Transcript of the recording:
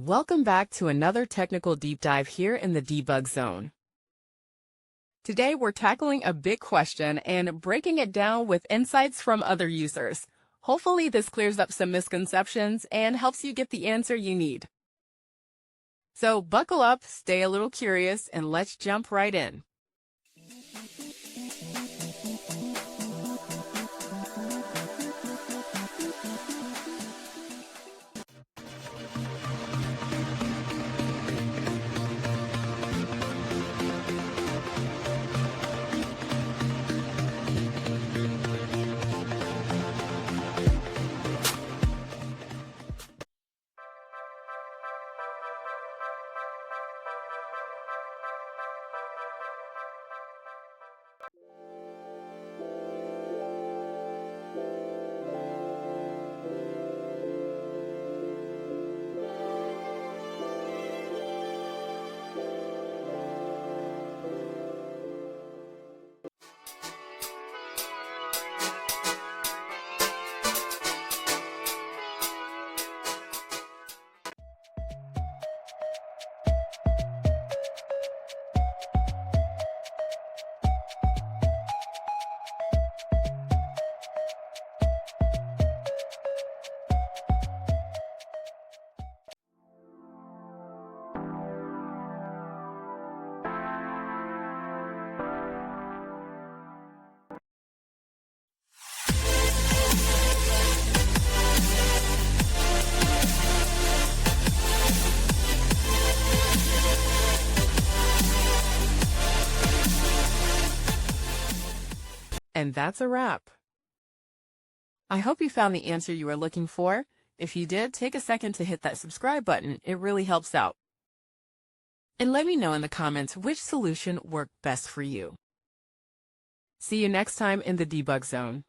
Welcome back to another technical deep dive here in the Debug Zone. Today we're tackling a big question and breaking it down with insights from other users. Hopefully this clears up some misconceptions and helps you get the answer you need. So buckle up, stay a little curious, and let's jump right in. And that's a wrap. I hope you found the answer you were looking for. If you did, take a second to hit that subscribe button. It really helps out. And let me know in the comments which solution worked best for you. See you next time in the Debug Zone.